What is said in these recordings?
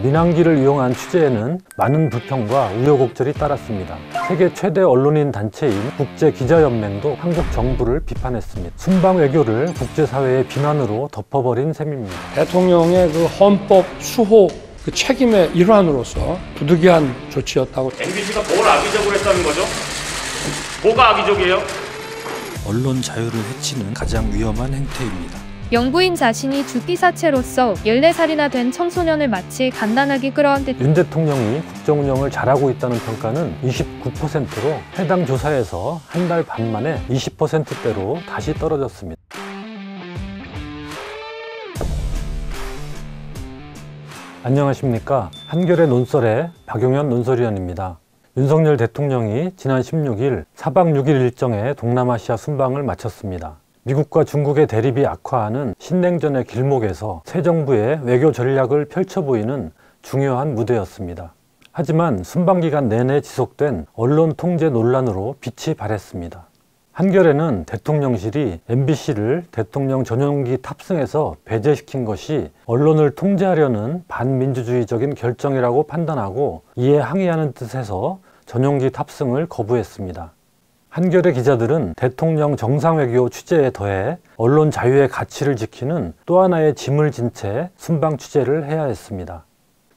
민항기를 이용한 취재에는 많은 불평과 우여곡절이 따랐습니다. 세계 최대 언론인 단체인 국제기자연맹도 한국 정부를 비판했습니다. 순방 외교를 국제사회의 비난으로 덮어버린 셈입니다. 대통령의 그 헌법 수호 그 책임의 일환으로서 부득이한 조치였다고. MBC가 뭘 악의적으로 했다는 거죠? 뭐가 악의적이에요? 언론 자유를 해치는 가장 위험한 행태입니다. 영부인 자신이 주피사체로서 14살이나 된 청소년을 마치 갓난아기 끌어안듯 윤 대통령이 국정운영을 잘하고 있다는 평가는 29%로 해당 조사에서 한 달 반 만에 20%대로 다시 떨어졌습니다. 안녕하십니까. 한겨레 논설의 박용현 논설위원입니다. 윤석열 대통령이 지난 16일 4박 6일 일정의 동남아시아 순방을 마쳤습니다. 미국과 중국의 대립이 악화하는 신냉전의 길목에서 새 정부의 외교 전략을 펼쳐 보이는 중요한 무대였습니다. 하지만 순방 기간 내내 지속된 언론 통제 논란으로 빛이 발했습니다. 한겨레는 대통령실이 MBC를 대통령 전용기 탑승에서 배제시킨 것이 언론을 통제하려는 반민주주의적인 결정이라고 판단하고 이에 항의하는 뜻에서 전용기 탑승을 거부했습니다. 한겨레 기자들은 대통령 정상외교 취재에 더해 언론 자유의 가치를 지키는 또 하나의 짐을 진 채 순방 취재를 해야 했습니다.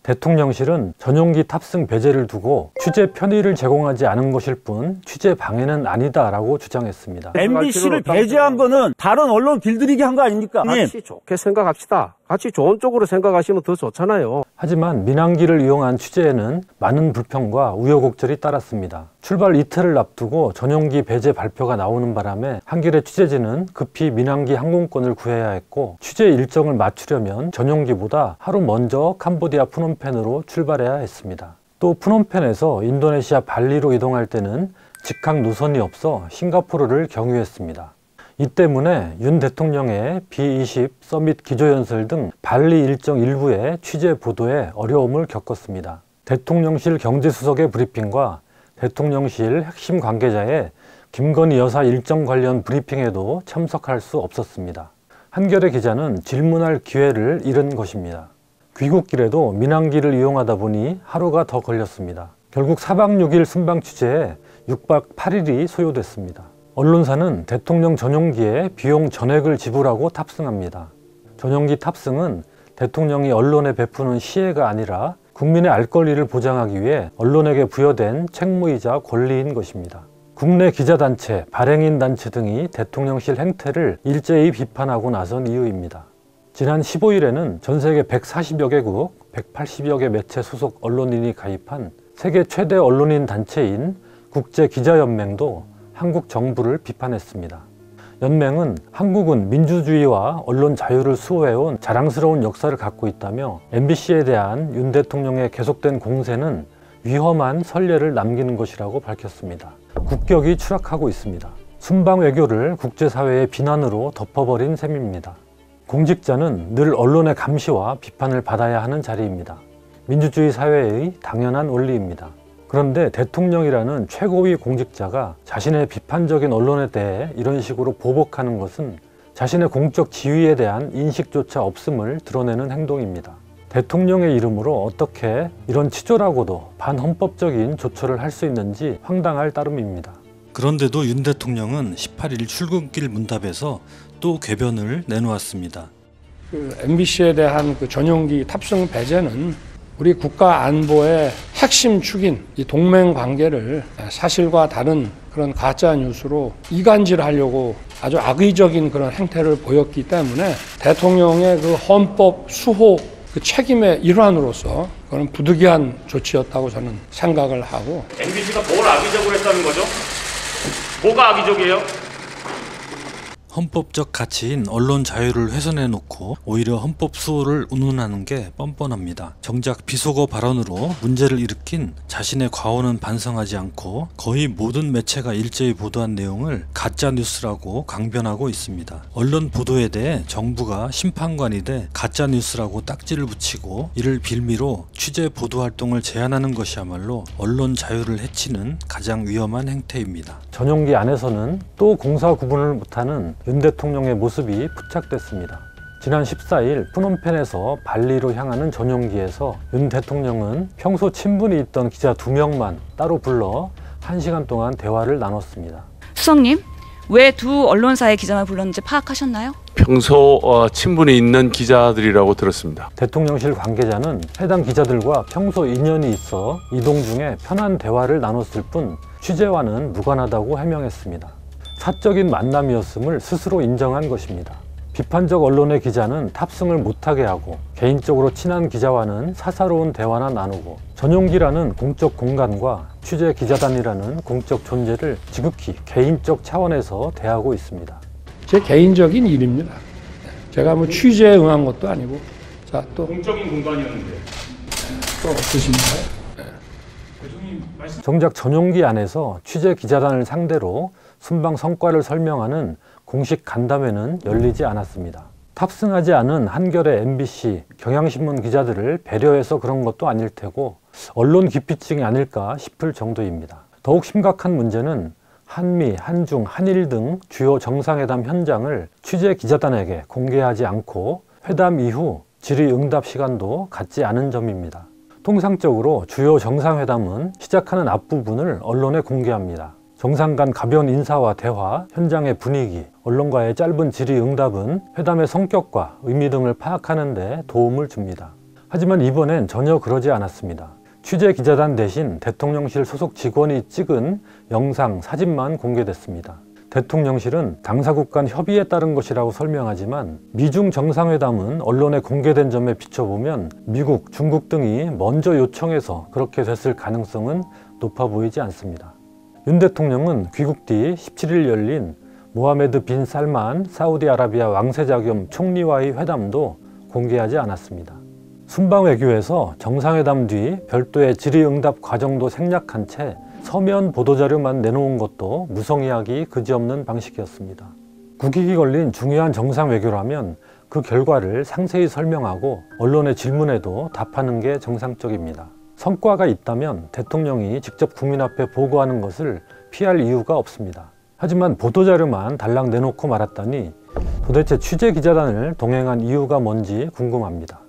대통령실은 전용기 탑승 배제를 두고 취재 편의를 제공하지 않은 것일 뿐 취재 방해는 아니다라고 주장했습니다. MBC를 배제한 거는 다른 언론 길들이기 한 거 아닙니까? 같이 좋게 생각합시다. 같이 좋은 쪽으로 생각하시면 더 좋잖아요. 하지만 민항기를 이용한 취재에는 많은 불평과 우여곡절이 따랐습니다. 출발 이틀을 앞두고 전용기 배제 발표가 나오는 바람에 한겨레 취재진은 급히 민항기 항공권을 구해야 했고 취재 일정을 맞추려면 전용기보다 하루 먼저 캄보디아 프놈펜으로 출발해야 했습니다. 또 프놈펜에서 인도네시아 발리로 이동할 때는 직항 노선이 없어 싱가포르를 경유했습니다. 이 때문에 윤 대통령의 B20 서밋 기조연설 등 발리 일정 일부의 취재 보도에 어려움을 겪었습니다. 대통령실 경제수석의 브리핑과 대통령실 핵심 관계자의 김건희 여사 일정 관련 브리핑에도 참석할 수 없었습니다. 한겨레 기자는 질문할 기회를 잃은 것입니다. 귀국길에도 민항기를 이용하다 보니 하루가 더 걸렸습니다. 결국 4박 6일 순방 취재에 6박 8일이 소요됐습니다. 언론사는 대통령 전용기에 비용 전액을 지불하고 탑승합니다. 전용기 탑승은 대통령이 언론에 베푸는 시혜가 아니라 국민의 알 권리를 보장하기 위해 언론에게 부여된 책무이자 권리인 것입니다. 국내 기자단체, 발행인단체 등이 대통령실 행태를 일제히 비판하고 나선 이유입니다. 지난 15일에는 전 세계 140여 개국, 180여 개 매체 소속 언론인이 가입한 세계 최대 언론인 단체인 국제기자연맹도 한국 정부를 비판했습니다. 연맹은 한국은 민주주의와 언론 자유를 수호해온 자랑스러운 역사를 갖고 있다며 MBC에 대한 윤 대통령의 계속된 공세는 위험한 선례를 남기는 것이라고 밝혔습니다. 국격이 추락하고 있습니다. 순방 외교를 국제사회의 비난으로 덮어버린 셈입니다. 공직자는 늘 언론의 감시와 비판을 받아야 하는 자리입니다. 민주주의 사회의 당연한 원리입니다. 그런데 대통령이라는 최고위 공직자가 자신의 비판적인 언론에 대해 이런 식으로 보복하는 것은 자신의 공적 지위에 대한 인식조차 없음을 드러내는 행동입니다. 대통령의 이름으로 어떻게 이런 치졸하고도 반헌법적인 조처를 할 수 있는지 황당할 따름입니다. 그런데도 윤 대통령은 18일 출근길 문답에서 또 궤변을 내놓았습니다. MBC에 대한 그 전용기 탑승 배제는 우리 국가 안보의 핵심 축인 이 동맹 관계를 사실과 다른 그런 가짜 뉴스로 이간질하려고 아주 악의적인 그런 행태를 보였기 때문에 대통령의 그 헌법 수호 그 책임의 일환으로서 그런 부득이한 조치였다고 저는 생각을 하고. MBC가 뭘 악의적으로 했다는 거죠? 뭐가 악의적이에요? 헌법적 가치인 언론 자유를 훼손해놓고 오히려 헌법 수호를 운운하는 게 뻔뻔합니다. 정작 비속어 발언으로 문제를 일으킨 자신의 과오는 반성하지 않고 거의 모든 매체가 일제히 보도한 내용을 가짜뉴스라고 강변하고 있습니다. 언론 보도에 대해 정부가 심판관이 돼 가짜뉴스라고 딱지를 붙이고 이를 빌미로 취재 보도 활동을 제한하는 것이야말로 언론 자유를 해치는 가장 위험한 행태입니다. 전용기 안에서는 또 공사 구분을 못하는 윤 대통령의 모습이 포착됐습니다. 지난 14일 푸놈펜에서 발리로 향하는 전용기에서 윤 대통령은 평소 친분이 있던 기자 2명만 따로 불러 1시간 동안 대화를 나눴습니다. 수석님, 왜 두 언론사의 기자만 불렀는지 파악하셨나요? 평소 친분이 있는 기자들이라고 들었습니다. 대통령실 관계자는 해당 기자들과 평소 인연이 있어 이동 중에 편한 대화를 나눴을 뿐 취재와는 무관하다고 해명했습니다. 사적인 만남이었음을 스스로 인정한 것입니다. 비판적 언론의 기자는 탑승을 못하게 하고 개인적으로 친한 기자와는 사사로운 대화나 나누고 전용기라는 공적 공간과 취재 기자단이라는 공적 존재를 지극히 개인적 차원에서 대하고 있습니다. 제 개인적인 일입니다. 제가 뭐 취재에 응한 것도 아니고. 자, 또 공적인 공간이었는데 또 없으십니까? 정작 전용기 안에서 취재 기자단을 상대로 순방 성과를 설명하는 공식 간담회는 열리지 않았습니다. 탑승하지 않은 한겨레, MBC, 경향신문 기자들을 배려해서 그런 것도 아닐 테고 언론 기피증이 아닐까 싶을 정도입니다. 더욱 심각한 문제는 한미, 한중, 한일 등 주요 정상회담 현장을 취재 기자단에게 공개하지 않고 회담 이후 질의응답 시간도 갖지 않은 점입니다. 통상적으로 주요 정상회담은 시작하는 앞부분을 언론에 공개합니다. 정상 간 가벼운 인사와 대화, 현장의 분위기, 언론과의 짧은 질의응답은 회담의 성격과 의미 등을 파악하는 데 도움을 줍니다. 하지만 이번엔 전혀 그러지 않았습니다. 취재 기자단 대신 대통령실 소속 직원이 찍은 영상, 사진만 공개됐습니다. 대통령실은 당사국 간 협의에 따른 것이라고 설명하지만 미중 정상회담은 언론에 공개된 점에 비춰보면 미국, 중국 등이 먼저 요청해서 그렇게 됐을 가능성은 높아 보이지 않습니다. 윤 대통령은 귀국 뒤 17일 열린 모하메드 빈 살만 사우디아라비아 왕세자 겸 총리와의 회담도 공개하지 않았습니다. 순방 외교에서 정상회담 뒤 별도의 질의응답 과정도 생략한 채 서면 보도자료만 내놓은 것도 무성의하기 그지없는 방식이었습니다. 국익이 걸린 중요한 정상 외교라면 그 결과를 상세히 설명하고 언론의 질문에도 답하는 게 정상적입니다. 성과가 있다면 대통령이 직접 국민 앞에 보고하는 것을 피할 이유가 없습니다. 하지만 보도자료만 달랑 내놓고 말았다니 도대체 취재 기자단을 동행한 이유가 뭔지 궁금합니다.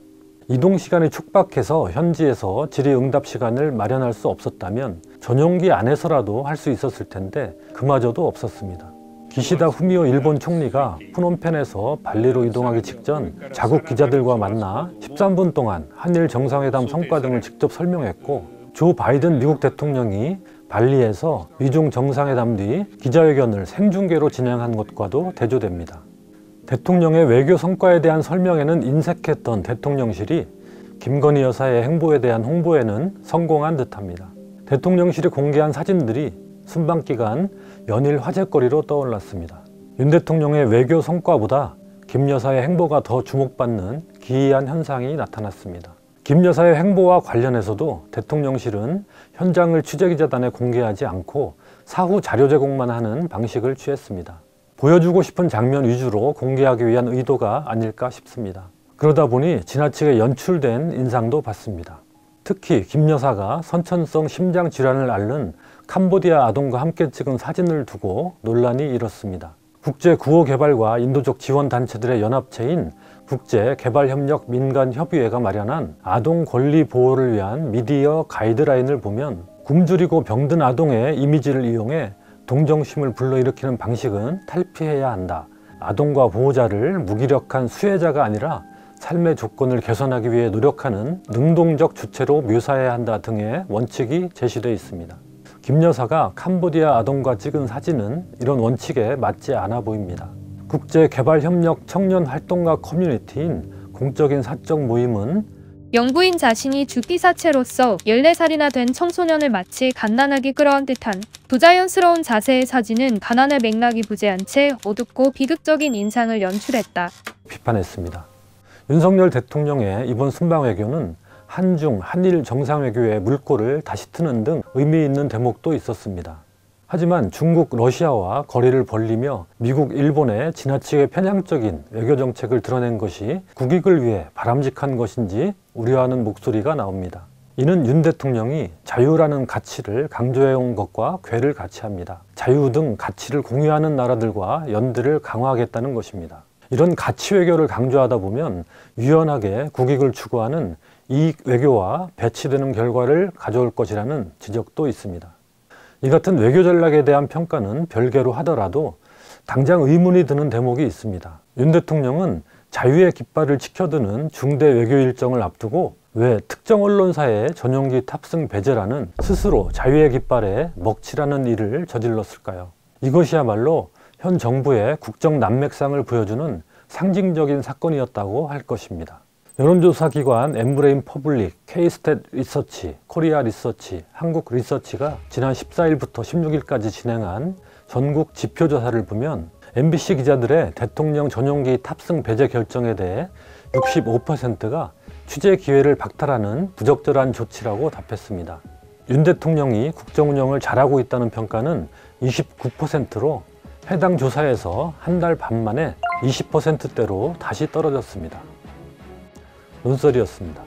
이동 시간이 촉박해서 현지에서 질의응답 시간을 마련할 수 없었다면 전용기 안에서라도 할 수 있었을 텐데 그마저도 없었습니다. 기시다 후미오 일본 총리가 푸놈펜에서 발리로 이동하기 직전 자국 기자들과 만나 13분 동안 한일 정상회담 성과 등을 직접 설명했고 조 바이든 미국 대통령이 발리에서 미중 정상회담 뒤 기자회견을 생중계로 진행한 것과도 대조됩니다. 대통령의 외교 성과에 대한 설명에는 인색했던 대통령실이 김건희 여사의 행보에 대한 홍보에는 성공한 듯합니다. 대통령실이 공개한 사진들이 순방 기간 연일 화제거리로 떠올랐습니다. 윤 대통령의 외교 성과보다 김 여사의 행보가 더 주목받는 기이한 현상이 나타났습니다. 김 여사의 행보와 관련해서도 대통령실은 현장을 취재기자단에 공개하지 않고 사후 자료 제공만 하는 방식을 취했습니다. 보여주고 싶은 장면 위주로 공개하기 위한 의도가 아닐까 싶습니다. 그러다 보니 지나치게 연출된 인상도 받습니다. 특히 김 여사가 선천성 심장 질환을 앓는 캄보디아 아동과 함께 찍은 사진을 두고 논란이 일었습니다. 국제구호개발과 인도적 지원단체들의 연합체인 국제개발협력민간협의회가 마련한 아동 권리 보호를 위한 미디어 가이드라인을 보면 굶주리고 병든 아동의 이미지를 이용해 동정심을 불러일으키는 방식은 탈피해야 한다. 아동과 보호자를 무기력한 수혜자가 아니라 삶의 조건을 개선하기 위해 노력하는 능동적 주체로 묘사해야 한다 등의 원칙이 제시되어 있습니다. 김 여사가 캄보디아 아동과 찍은 사진은 이런 원칙에 맞지 않아 보입니다. 국제개발협력 청년활동가 커뮤니티인 공적인 사적 모임은 영부인 자신이 주기사체로서 14살이나 된 청소년을 마치 갓난아기 끌어안 듯한 부자연스러운 자세의 사진은 가난의 맥락이 부재한 채 어둡고 비극적인 인상을 연출했다. 비판했습니다. 윤석열 대통령의 이번 순방 외교는 한중, 한일 정상외교의 물꼬를 다시 트는 등 의미 있는 대목도 있었습니다. 하지만 중국, 러시아와 거리를 벌리며 미국, 일본의 지나치게 편향적인 외교정책을 드러낸 것이 국익을 위해 바람직한 것인지 우려하는 목소리가 나옵니다. 이는 윤 대통령이 자유라는 가치를 강조해온 것과 궤를 같이 합니다. 자유 등 가치를 공유하는 나라들과 연대를 강화하겠다는 것입니다. 이런 가치 외교를 강조하다 보면 유연하게 국익을 추구하는 이익 외교와 배치되는 결과를 가져올 것이라는 지적도 있습니다. 이 같은 외교 전략에 대한 평가는 별개로 하더라도 당장 의문이 드는 대목이 있습니다. 윤 대통령은 자유의 깃발을 지켜드는 중대 외교 일정을 앞두고 왜 특정 언론사의 전용기 탑승 배제라는 스스로 자유의 깃발에 먹칠하는 일을 저질렀을까요? 이것이야말로 현 정부의 국정 난맥상을 보여주는 상징적인 사건이었다고 할 것입니다. 여론조사기관 엠브레인 퍼블릭, K-스탯 리서치, 코리아 리서치, 한국 리서치가 지난 14일부터 16일까지 진행한 전국 지표조사를 보면 MBC 기자들의 대통령 전용기 탑승 배제 결정에 대해 65%가 취재 기회를 박탈하는 부적절한 조치라고 답했습니다. 윤 대통령이 국정 운영을 잘하고 있다는 평가는 29%로 해당 조사에서 한 달 반 만에 20%대로 다시 떨어졌습니다. 논설이었습니다.